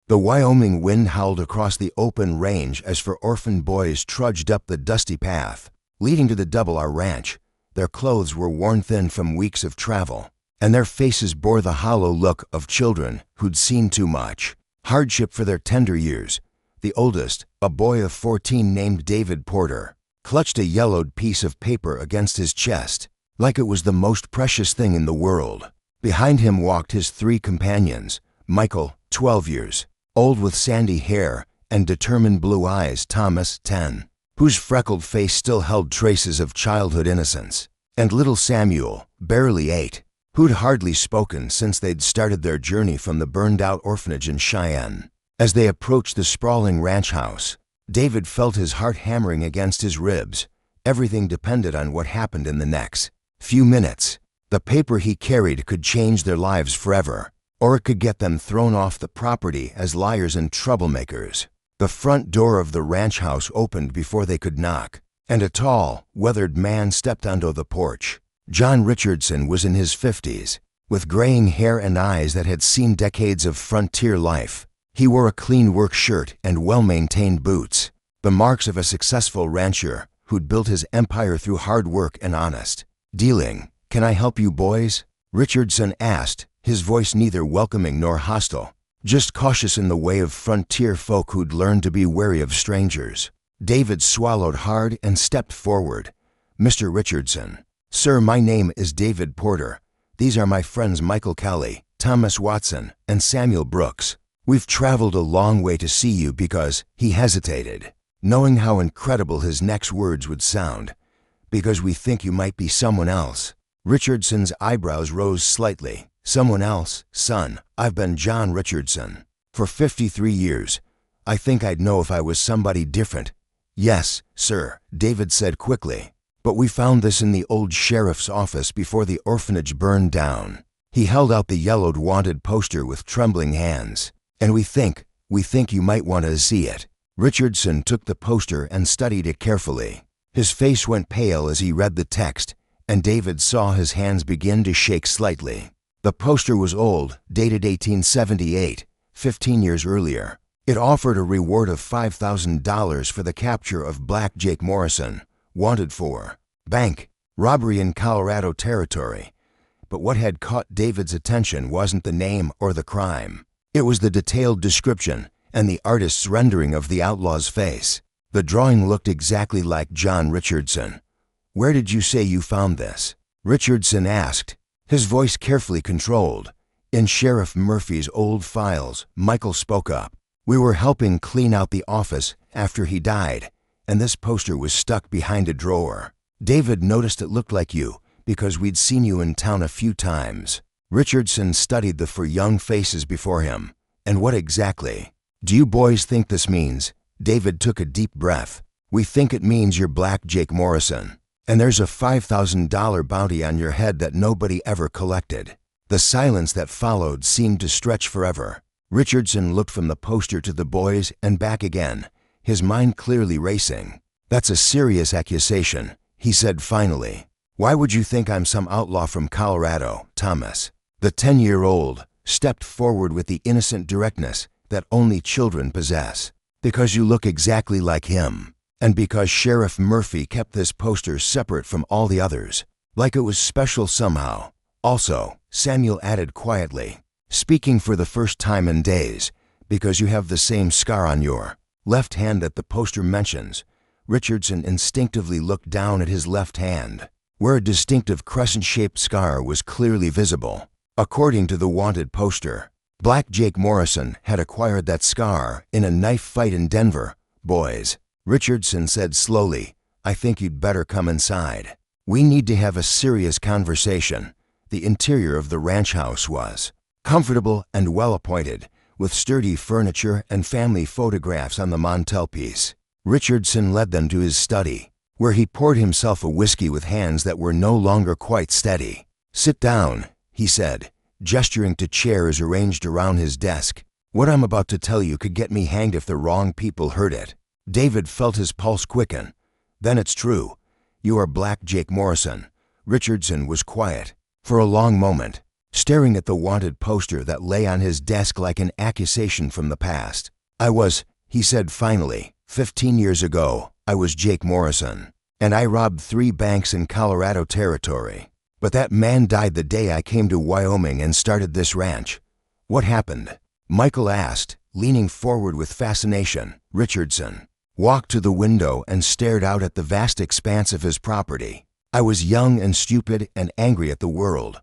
The Wyoming wind howled across the open range as four orphan boys trudged up the dusty path leading to the Double-R Ranch. Their clothes were worn thin from weeks of travel, and their faces bore the hollow look of children who'd seen too much hardship for their tender years. The oldest, a boy of 14 named David Porter, clutched a yellowed piece of paper against his chest like it was the most precious thing in the world. Behind him walked his three companions: Michael, 12 years old with sandy hair and determined blue eyes; Thomas, 10, whose freckled face still held traces of childhood innocence; and little Samuel, barely 8, who'd hardly spoken since they'd started their journey from the burned-out orphanage in Cheyenne. As they approached the sprawling ranch house, David felt his heart hammering against his ribs. Everything depended on what happened in the next few minutes. The paper he carried could change their lives forever, or it could get them thrown off the property as liars and troublemakers. The front door of the ranch house opened before they could knock, and a tall, weathered man stepped onto the porch. John Richardson was in his 50s, with graying hair and eyes that had seen decades of frontier life. He wore a clean work shirt and well-maintained boots, the marks of a successful rancher who'd built his empire through hard work and honest dealing. "Can I help you boys?" Richardson asked, his voice neither welcoming nor hostile, just cautious in the way of frontier folk who'd learned to be wary of strangers. David swallowed hard and stepped forward. "Mr. Richardson." "Sir, my name is David Porter. These are my friends Michael Kelly, Thomas Watson, and Samuel Brooks. We've traveled a long way to see you because," he hesitated, knowing how incredible his next words would sound, "because we think you might be someone else." Richardson's eyebrows rose slightly. "Someone else, son? I've been John Richardson for 53 years. I think I'd know if I was somebody different." "Yes, sir," David said quickly, "but we found this in the old sheriff's office before the orphanage burned down." He held out the yellowed wanted poster with trembling hands. "And we think you might want to see it." Richardson took the poster and studied it carefully. His face went pale as he read the text, and David saw his hands begin to shake slightly. The poster was old, dated 1878, 15 years earlier. It offered a reward of $5,000 for the capture of Black Jake Morrison, wanted for bank robbery in Colorado Territory. But what had caught David's attention wasn't the name or the crime. It was the detailed description and the artist's rendering of the outlaw's face. The drawing looked exactly like John Richardson. "Where did you say you found this?" Richardson asked, his voice carefully controlled. "In Sheriff Murphy's old files," Michael spoke up. "We were helping clean out the office after he died, and this poster was stuck behind a drawer. David noticed it looked like you because we'd seen you in town a few times." Richardson studied the four young faces before him. "And what exactly do you boys think this means?" David took a deep breath. "We think it means you're Black Jake Morrison, and there's a $5,000 bounty on your head that nobody ever collected." The silence that followed seemed to stretch forever. Richardson looked from the poster to the boys and back again, his mind clearly racing. "That's a serious accusation," he said finally. "Why would you think I'm some outlaw from Colorado, Thomas?" The 10-year-old stepped forward with the innocent directness that only children possess. "Because you look exactly like him, and because Sheriff Murphy kept this poster separate from all the others, like it was special somehow. Also," Samuel added quietly, speaking for the first time in days, "because you have the same scar on your left hand that the poster mentions." Richardson instinctively looked down at his left hand, where a distinctive crescent-shaped scar was clearly visible. According to the wanted poster, Black Jake Morrison had acquired that scar in a knife fight in Denver. "Boys," Richardson said slowly, "I think you'd better come inside. We need to have a serious conversation." The interior of the ranch house was comfortable and well-appointed, with sturdy furniture and family photographs on the mantelpiece. Richardson led them to his study, where he poured himself a whiskey with hands that were no longer quite steady. "Sit down," he said, gesturing to chairs arranged around his desk. "What I'm about to tell you could get me hanged if the wrong people heard it." David felt his pulse quicken. "Then it's true. You are Black Jake Morrison." Richardson was quiet. For a long moment, staring at the wanted poster that lay on his desk like an accusation from the past. He said finally, 15 years ago, I was Jake Morrison, and I robbed 3 banks in Colorado Territory. But that man died the day I came to Wyoming and started this ranch. What happened? Michael asked, leaning forward with fascination. Richardson walked to the window and stared out at the vast expanse of his property. I was young and stupid and angry at the world.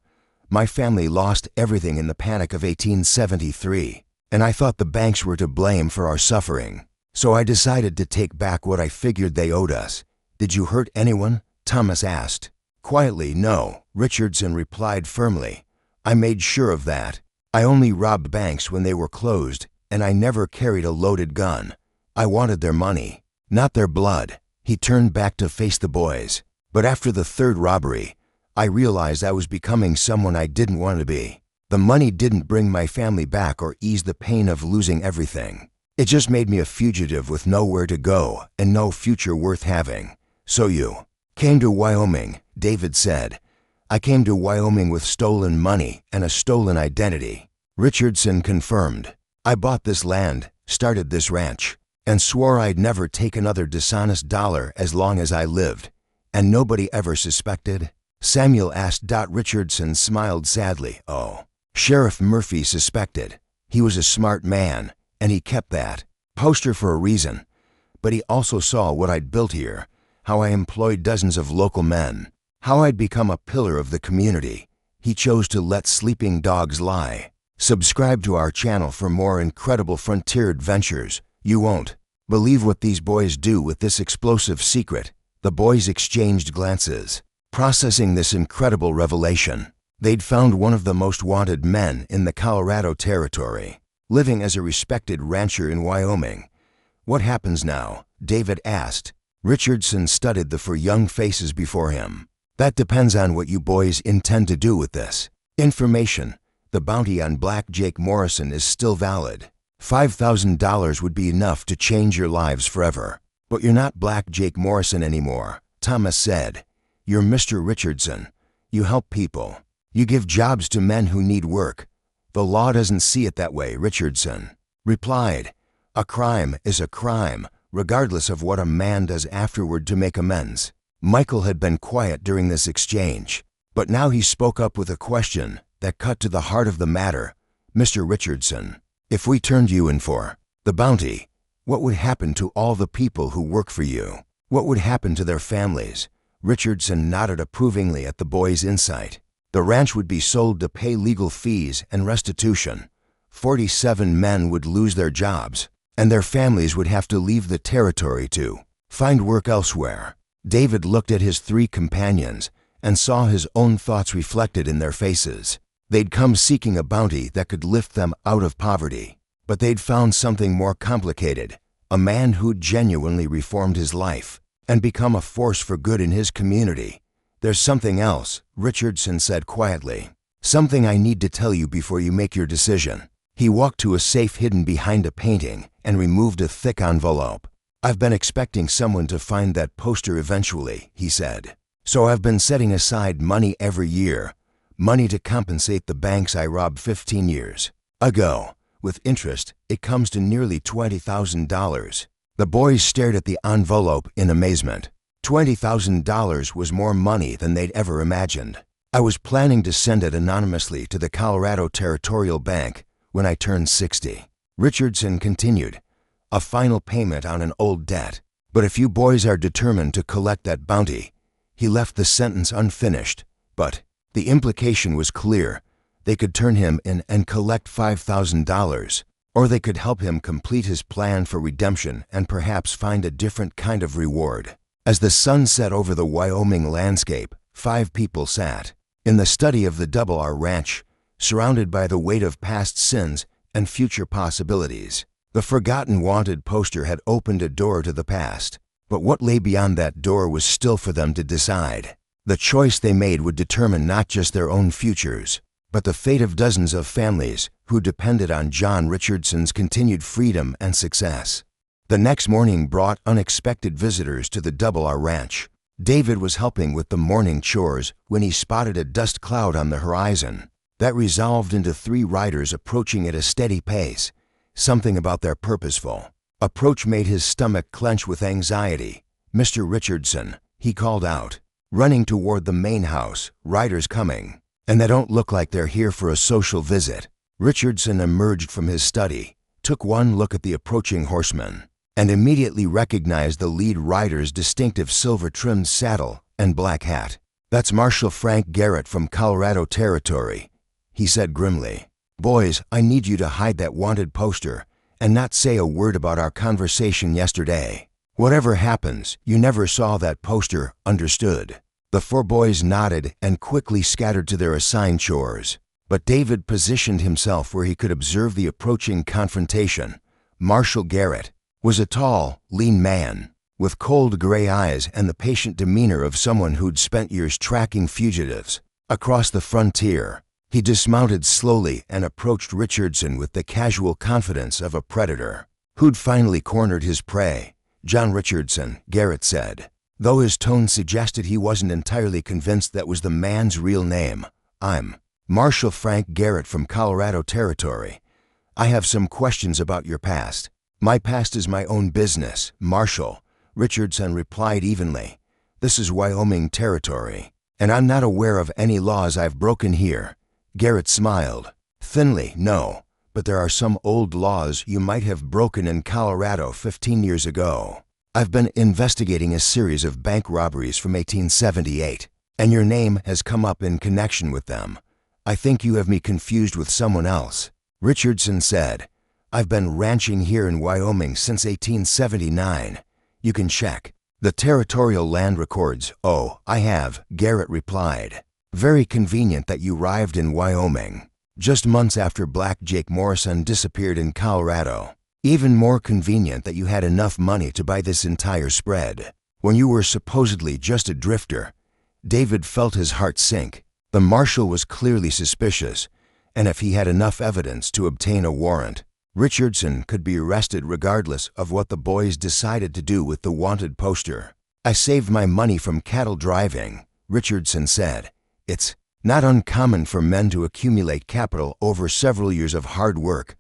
My family lost everything in the panic of 1873, and I thought the banks were to blame for our suffering. So I decided to take back what I figured they owed us. Did you hurt anyone? Thomas asked. Quietly, no, Richardson replied firmly. I made sure of that. I only robbed banks when they were closed, and I never carried a loaded gun. I wanted their money, not their blood. He turned back to face the boys. But after the 3rd robbery, I realized I was becoming someone I didn't want to be. The money didn't bring my family back or ease the pain of losing everything. It just made me a fugitive with nowhere to go and no future worth having. So you came to Wyoming, David said. I came to Wyoming with stolen money and a stolen identity. Richardson confirmed. I bought this land, started this ranch, and swore I'd never take another dishonest dollar as long as I lived. And nobody ever suspected? Samuel asked. Richardson smiled sadly. Oh, Sheriff Murphy suspected. He was a smart man, and he kept that poster for a reason. But he also saw what I'd built here, how I employed dozens of local men, how I'd become a pillar of the community. He chose to let sleeping dogs lie. Subscribe to our channel for more incredible frontier adventures. You won't believe what these boys do with this explosive secret. The boys exchanged glances, processing this incredible revelation. They'd found one of the most wanted men in the Colorado Territory, living as a respected rancher in Wyoming. What happens now? David asked. Richardson studied the 4 young faces before him. That depends on what you boys intend to do with this information. The bounty on Black Jake Morrison is still valid. $5,000 would be enough to change your lives forever. But you're not Black Jake Morrison anymore, Thomas said. You're Mr. Richardson. You help people. You give jobs to men who need work. The law doesn't see it that way, Richardson replied. A crime is a crime, regardless of what a man does afterward to make amends. Michael had been quiet during this exchange, but now he spoke up with a question that cut to the heart of the matter. Mr. Richardson, if we turned you in for the bounty, what would happen to all the people who work for you? What would happen to their families? Richardson nodded approvingly at the boy's insight. The ranch would be sold to pay legal fees and restitution. 47 men would lose their jobs, and their families would have to leave the territory to find work elsewhere. David looked at his 3 companions and saw his own thoughts reflected in their faces. They'd come seeking a bounty that could lift them out of poverty. But they'd found something more complicated, a man who'd genuinely reformed his life and become a force for good in his community. There's something else, Richardson said quietly. Something I need to tell you before you make your decision. He walked to a safe hidden behind a painting and removed a thick envelope. I've been expecting someone to find that poster eventually, he said. So I've been setting aside money every year, money to compensate the banks I robbed 15 years ago. With interest, it comes to nearly $20,000. The boys stared at the envelope in amazement. $20,000 was more money than they'd ever imagined. I was planning to send it anonymously to the Colorado Territorial Bank when I turned 60. Richardson continued. A final payment on an old debt. But if you boys are determined to collect that bounty, he left the sentence unfinished. But the implication was clear. They could turn him in and collect $5,000, or they could help him complete his plan for redemption and perhaps find a different kind of reward. As the sun set over the Wyoming landscape, 5 people sat in the study of the Double R Ranch, surrounded by the weight of past sins and future possibilities. The forgotten wanted poster had opened a door to the past, but what lay beyond that door was still for them to decide. The choice they made would determine not just their own futures, but the fate of dozens of families who depended on John Richardson's continued freedom and success. The next morning brought unexpected visitors to the Double R Ranch. David was helping with the morning chores when he spotted a dust cloud on the horizon. That resolved into 3 riders approaching at a steady pace. Something about their purposeful approach made his stomach clench with anxiety. "Mr. Richardson," he called out, running toward the main house. "Riders coming, and they don't look like they're here for a social visit." Richardson emerged from his study, took one look at the approaching horsemen, and immediately recognized the lead rider's distinctive silver-trimmed saddle and black hat. "That's Marshal Frank Garrett from Colorado Territory," he said grimly. "Boys, I need you to hide that wanted poster and not say a word about our conversation yesterday. Whatever happens, you never saw that poster, understood?" The 4 boys nodded and quickly scattered to their assigned chores. But David positioned himself where he could observe the approaching confrontation. Marshal Garrett was a tall, lean man with cold gray eyes and the patient demeanor of someone who'd spent years tracking fugitives across the frontier. He dismounted slowly and approached Richardson with the casual confidence of a predator who'd finally cornered his prey. "John Richardson," Garrett said, though his tone suggested he wasn't entirely convinced that was the man's real name. "I'm Marshal Frank Garrett from Colorado Territory. I have some questions about your past." "My past is my own business, Marshal," Richardson replied evenly. "This is Wyoming Territory, and I'm not aware of any laws I've broken here." Garrett smiled thinly. "No, but there are some old laws you might have broken in Colorado 15 years ago. I've been investigating a series of bank robberies from 1878, and your name has come up in connection with them. I think you have me confused with someone else." Richardson said, "I've been ranching here in Wyoming since 1879. You can check the territorial land records." "Oh, I have," Garrett replied. "Very convenient that you arrived in Wyoming just months after Black Jake Morrison disappeared in Colorado. Even more convenient that you had enough money to buy this entire spread when you were supposedly just a drifter." David felt his heart sink. The marshal was clearly suspicious, and if he had enough evidence to obtain a warrant, Richardson could be arrested regardless of what the boys decided to do with the wanted poster. "I saved my money from cattle driving," Richardson said. "It's not uncommon for men to accumulate capital over several years of hard work."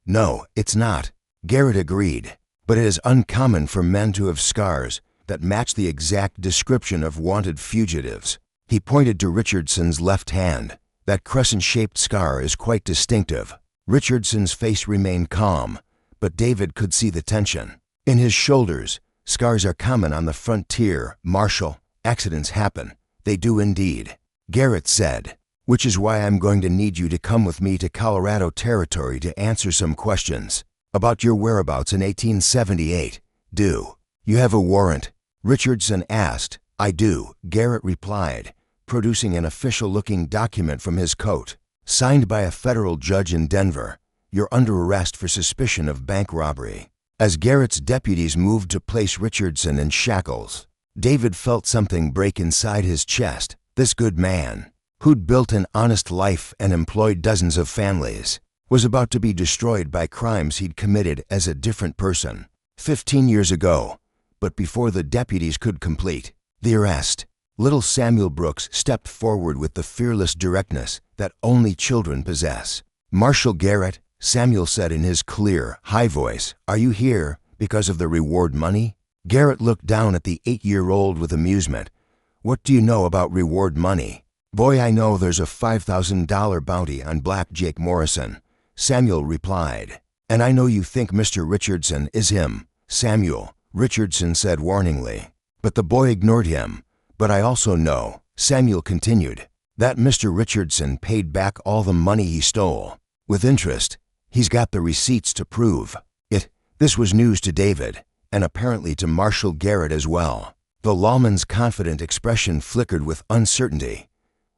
"No, it's not," Garrett agreed, "but it is uncommon for men to have scars that match the exact description of wanted fugitives." He pointed to Richardson's left hand. "That crescent-shaped scar is quite distinctive." Richardson's face remained calm, but David could see the tension in his shoulders. "Scars are common on the frontier, Marshal. Accidents happen." "They do indeed," Garrett said, "which is why I'm going to need you to come with me to Colorado Territory to answer some questions about your whereabouts in 1878. "Do you have a warrant?" Richardson asked. "I do," Garrett replied, producing an official-looking document from his coat. "Signed by a federal judge in Denver. You're under arrest for suspicion of bank robbery." As Garrett's deputies moved to place Richardson in shackles, David felt something break inside his chest. This good man, who'd built an honest life and employed dozens of families, was about to be destroyed by crimes he'd committed as a different person 15 years ago. But before the deputies could complete the arrest, little Samuel Brooks stepped forward with the fearless directness that only children possess. "Marshal Garrett," Samuel said in his clear, high voice, "are you here because of the reward money?" Garrett looked down at the 8-year-old with amusement. "What do you know about reward money?" "Boy, I know there's a $5,000 bounty on Black Jake Morrison," Samuel replied. "And I know you think Mr. Richardson is him." "Samuel," Richardson said warningly. But the boy ignored him. "But I also know," Samuel continued, "that Mr. Richardson paid back all the money he stole, with interest. He's got the receipts to prove it." This was news to David, and apparently to Marshal Garrett as well. The lawman's confident expression flickered with uncertainty.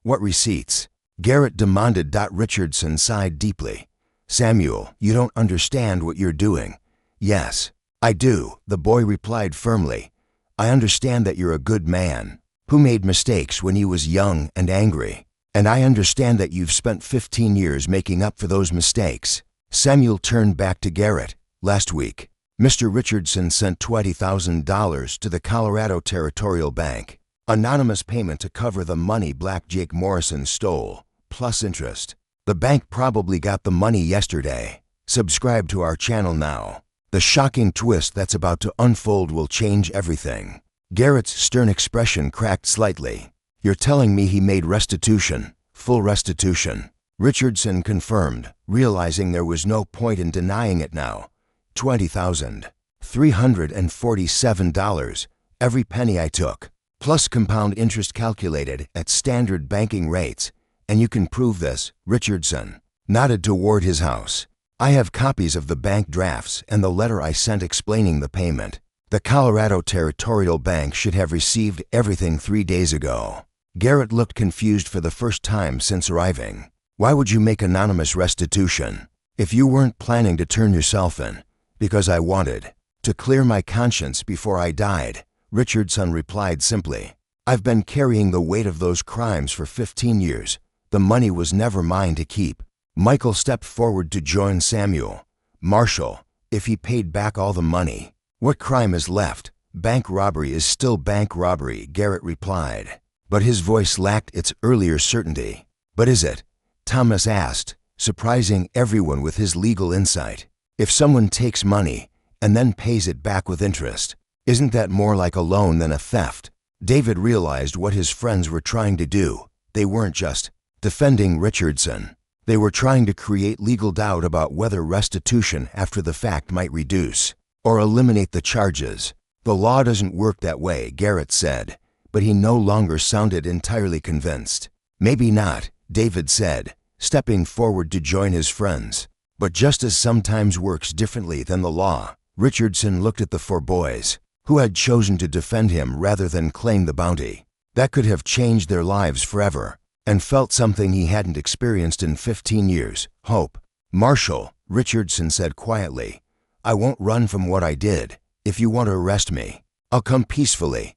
"What receipts?" Garrett demanded. Richardson sighed deeply. "Samuel, you don't understand what you're doing." "Yes, I do," the boy replied firmly. "I understand that you're a good man who made mistakes when he was young and angry, and I understand that you've spent 15 years making up for those mistakes." Samuel turned back to Garrett. "Last week, Mr. Richardson sent $20,000 to the Colorado Territorial Bank. Anonymous payment to cover the money Black Jake Morrison stole, plus interest." The bank probably got the money yesterday. Subscribe to our channel now. The shocking twist that's about to unfold will change everything. Garrett's stern expression cracked slightly. You're telling me he made restitution, full restitution? Richardson confirmed, realizing there was no point in denying it now. $20,347, every penny I took, plus compound interest calculated at standard banking rates. And you can prove this, Richardson nodded toward his house. I have copies of the bank drafts and the letter I sent explaining the payment. The Colorado Territorial Bank should have received everything 3 days ago. Garrett looked confused for the first time since arriving. Why would you make anonymous restitution? If you weren't planning to turn yourself in. Because I wanted to clear my conscience before I died, Richardson replied simply. I've been carrying the weight of those crimes for 15 years. The money was never mine to keep. Michael stepped forward to join Samuel. Marshall, if he paid back all the money, what crime is left? Bank robbery is still bank robbery, Garrett replied. But his voice lacked its earlier certainty. But is it? Thomas asked, surprising everyone with his legal insight. If someone takes money and then pays it back with interest, isn't that more like a loan than a theft? David realized what his friends were trying to do. They weren't just defending Richardson. They were trying to create legal doubt about whether restitution after the fact might reduce or eliminate the charges. The law doesn't work that way, Garrett said, but he no longer sounded entirely convinced. Maybe not, David said, stepping forward to join his friends. But justice sometimes works differently than the law. Richardson looked at the 4 boys, who had chosen to defend him rather than claim the bounty. That could have changed their lives forever, and felt something he hadn't experienced in 15 years, hope. Marshall, Richardson said quietly, I won't run from what I did. If you want to arrest me, I'll come peacefully.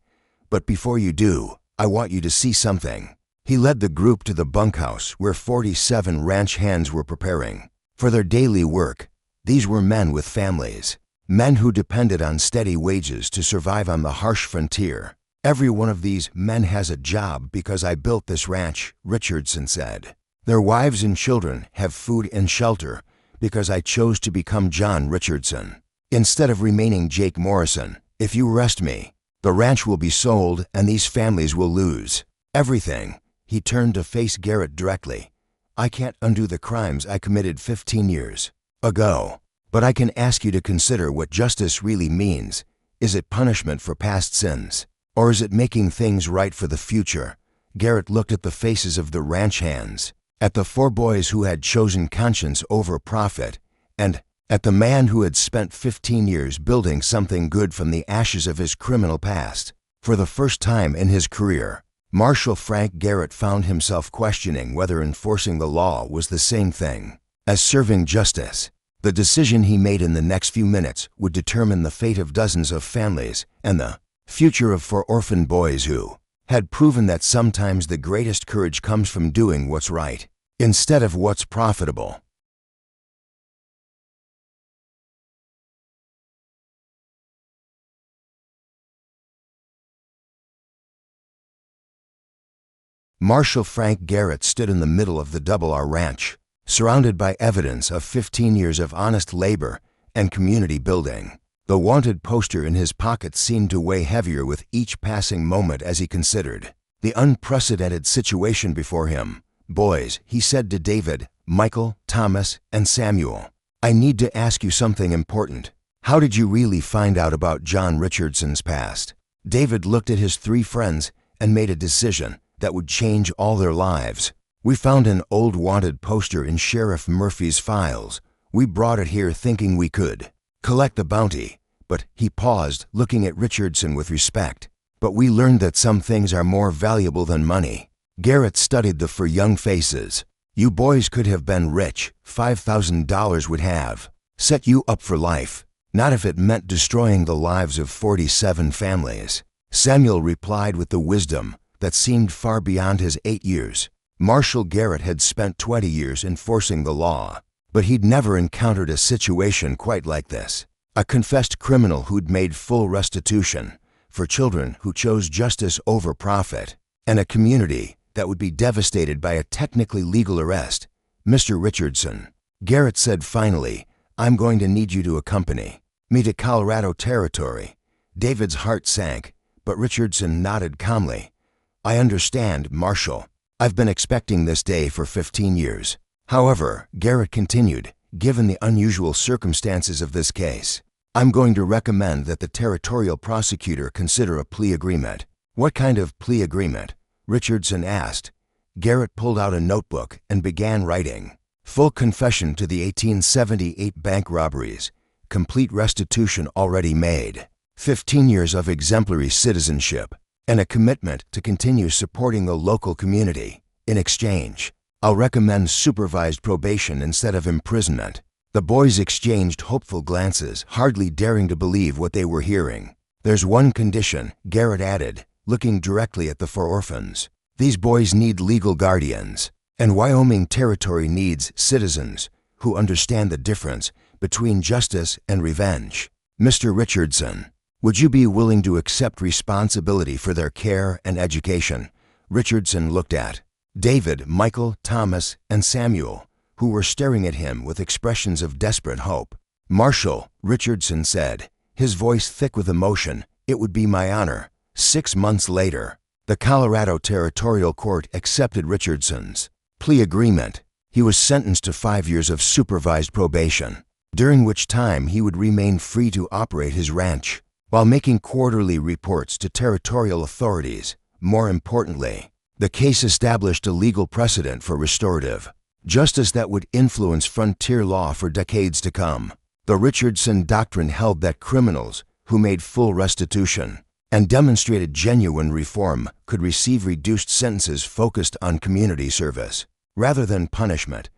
But before you do, I want you to see something. He led the group to the bunkhouse where 47 ranch hands were preparing for their daily work. These were men with families, men who depended on steady wages to survive on the harsh frontier. Every one of these men has a job because I built this ranch, Richardson said. Their wives and children have food and shelter because I chose to become John Richardson. Instead of remaining Jake Morrison, if you arrest me, the ranch will be sold and these families will lose everything. He turned to face Garrett directly. I can't undo the crimes I committed 15 years ago, but I can ask you to consider what justice really means. Is it punishment for past sins, or is it making things right for the future? Garrett looked at the faces of the ranch hands, at the 4 boys who had chosen conscience over profit, and at the man who had spent 15 years building something good from the ashes of his criminal past. For the first time in his career, Marshal Frank Garrett found himself questioning whether enforcing the law was the same thing as serving justice. The decision he made in the next few minutes would determine the fate of dozens of families and the future of 4 orphan boys who had proven that sometimes the greatest courage comes from doing what's right instead of what's profitable. Marshal Frank Garrett stood in the middle of the Double R Ranch, surrounded by evidence of 15 years of honest labor and community building. The wanted poster in his pocket seemed to weigh heavier with each passing moment as he considered the unprecedented situation before him. Boys, he said to David, Michael, Thomas, and Samuel, I need to ask you something important. How did you really find out about John Richardson's past? David looked at his 3 friends and made a decision that would change all their lives. We found an old wanted poster in Sheriff Murphy's files. We brought it here thinking we could collect the bounty, but he paused, looking at Richardson with respect. But we learned that some things are more valuable than money. Garrett studied the 4 young faces. You boys could have been rich. $5,000 would have set you up for life, not if it meant destroying the lives of 47 families. Samuel replied with the wisdom that seemed far beyond his 8 years. Marshal Garrett had spent 20 years enforcing the law, but he'd never encountered a situation quite like this. A confessed criminal who'd made full restitution for children who chose justice over profit, and a community that would be devastated by a technically legal arrest. Mr. Richardson, Garrett said finally, I'm going to need you to accompany me to Colorado Territory. David's heart sank, but Richardson nodded calmly. I understand, Marshal. I've been expecting this day for 15 years. However, Garrett continued, given the unusual circumstances of this case, I'm going to recommend that the territorial prosecutor consider a plea agreement. What kind of plea agreement? Richardson asked. Garrett pulled out a notebook and began writing. Full confession to the 1878 bank robberies. Complete restitution already made. 15 years of exemplary citizenship. And a commitment to continue supporting the local community. In exchange, I'll recommend supervised probation instead of imprisonment. The boys exchanged hopeful glances, hardly daring to believe what they were hearing. There's one condition, Garrett added, looking directly at the 4 orphans. These boys need legal guardians, and Wyoming Territory needs citizens who understand the difference between justice and revenge. Mr. Richardson, would you be willing to accept responsibility for their care and education? Richardson looked at David, Michael, Thomas, and Samuel, who were staring at him with expressions of desperate hope. Marshal, Richardson said, his voice thick with emotion, it would be my honor. 6 months later, the Colorado Territorial Court accepted Richardson's plea agreement. He was sentenced to 5 years of supervised probation, during which time he would remain free to operate his ranch, while making quarterly reports to territorial authorities. More importantly, the case established a legal precedent for restorative justice that would influence frontier law for decades to come. The Richardson Doctrine held that criminals who made full restitution and demonstrated genuine reform could receive reduced sentences focused on community service rather than punishment.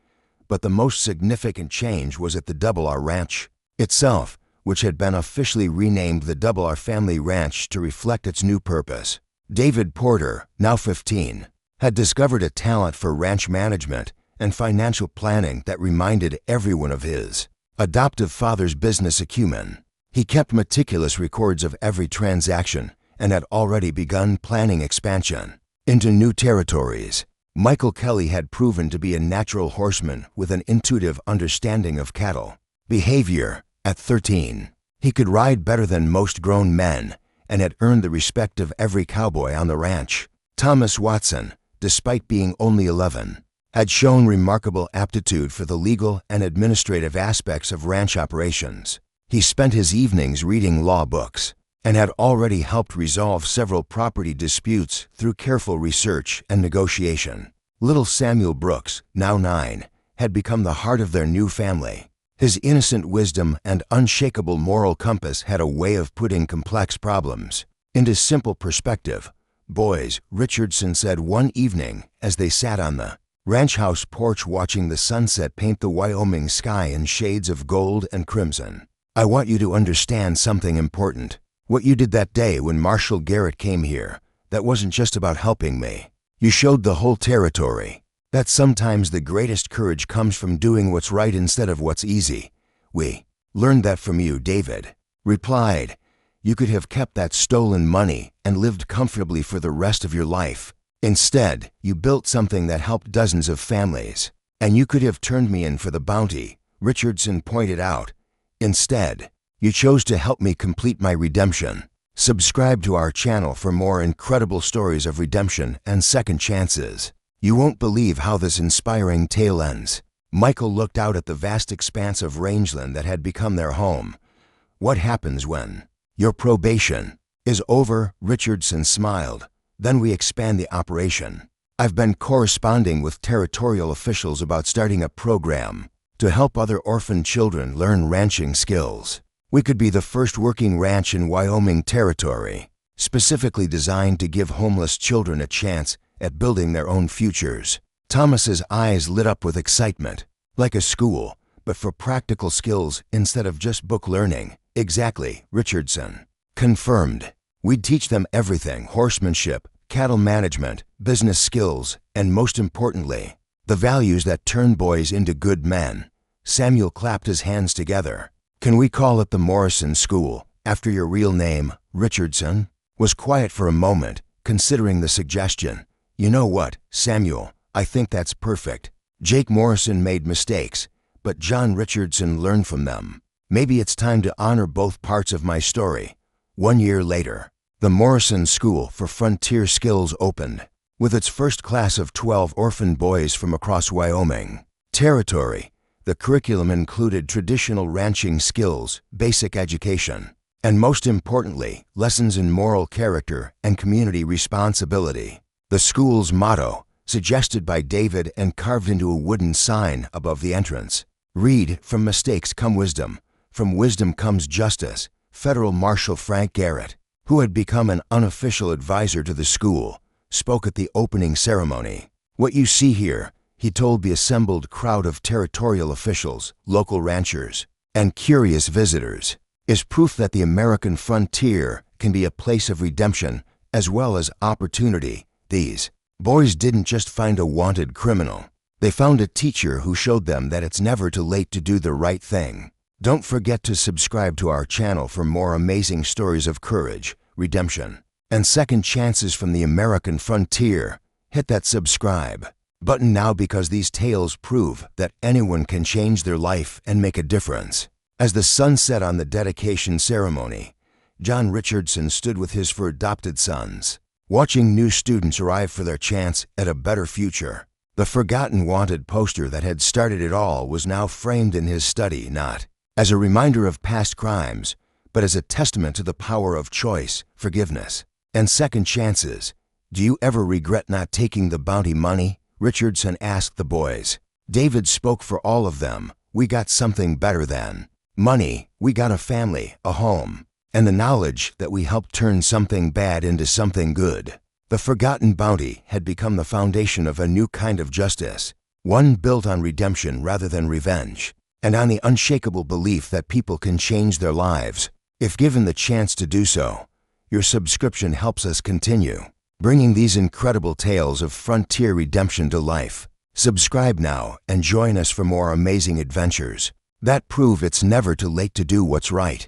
But the most significant change was at the Double R Ranch itself, which had been officially renamed the Double R Family Ranch to reflect its new purpose. David Porter, now 15, had discovered a talent for ranch management and financial planning that reminded everyone of his adoptive father's business acumen. He kept meticulous records of every transaction and had already begun planning expansion into new territories. Michael Kelly had proven to be a natural horseman with an intuitive understanding of cattle behavior. At 13, he could ride better than most grown men and had earned the respect of every cowboy on the ranch. Thomas Watson, despite being only 11, had shown remarkable aptitude for the legal and administrative aspects of ranch operations. He spent his evenings reading law books and had already helped resolve several property disputes through careful research and negotiation. Little Samuel Brooks, now 9, had become the heart of their new family. His innocent wisdom and unshakable moral compass had a way of putting complex problems into simple perspective. Boys, Richardson said one evening as they sat on the ranch house porch watching the sunset paint the Wyoming sky in shades of gold and crimson. I want you to understand something important. What you did that day when Marshal Garrett came here, that wasn't just about helping me. You showed the whole territory that sometimes the greatest courage comes from doing what's right instead of what's easy. We learned that from you, David replied. You could have kept that stolen money and lived comfortably for the rest of your life. Instead, you built something that helped dozens of families. And you could have turned me in for the bounty, Richardson pointed out. Instead, you chose to help me complete my redemption. Subscribe to our channel for more incredible stories of redemption and second chances. You won't believe how this inspiring tale ends. Michael looked out at the vast expanse of rangeland that had become their home. What happens when your probation is over? Richardson smiled. Then we expand the operation. I've been corresponding with territorial officials about starting a program to help other orphan children learn ranching skills. We could be the first working ranch in Wyoming Territory, specifically designed to give homeless children a chance at building their own futures. Thomas's eyes lit up with excitement. Like a school, but for practical skills instead of just book learning. Exactly, Richardson confirmed. We'd teach them everything: horsemanship, cattle management, business skills, and most importantly, the values that turn boys into good men. Samuel clapped his hands together. Can we call it the Morrison School, after your real name? Richardson was quiet for a moment, considering the suggestion. You know what, Samuel, I think that's perfect. Jake Morrison made mistakes, but John Richardson learned from them. Maybe it's time to honor both parts of my story. 1 year later, the Morrison School for Frontier Skills opened, with its first class of 12 orphan boys from across Wyoming territory. The curriculum included traditional ranching skills, basic education, and most importantly, lessons in moral character and community responsibility. The school's motto, suggested by David and carved into a wooden sign above the entrance, read, "From mistakes come wisdom, from wisdom comes justice." Federal Marshal Frank Garrett, who had become an unofficial advisor to the school, spoke at the opening ceremony. "What you see here," he told the assembled crowd of territorial officials, local ranchers, and curious visitors, "is proof that the American frontier can be a place of redemption as well as opportunity." These boys didn't just find a wanted criminal. They found a teacher who showed them that it's never too late to do the right thing. Don't forget to subscribe to our channel for more amazing stories of courage, redemption, and second chances from the American frontier. Hit that subscribe button now, because these tales prove that anyone can change their life and make a difference. As the sun set on the dedication ceremony, John Richardson stood with his four adopted sons, watching new students arrive for their chance at a better future. The forgotten wanted poster that had started it all was now framed in his study, not as a reminder of past crimes, but as a testament to the power of choice, forgiveness, and second chances. "Do you ever regret not taking the bounty money?" Richardson asked the boys. David spoke for all of them. "We got something better than money. We got a family, a home, and the knowledge that we helped turn something bad into something good." The forgotten bounty had become the foundation of a new kind of justice, one built on redemption rather than revenge, and on the unshakable belief that people can change their lives, if given the chance to do so. Your subscription helps us continue bringing these incredible tales of frontier redemption to life. Subscribe now and join us for more amazing adventures that prove it's never too late to do what's right.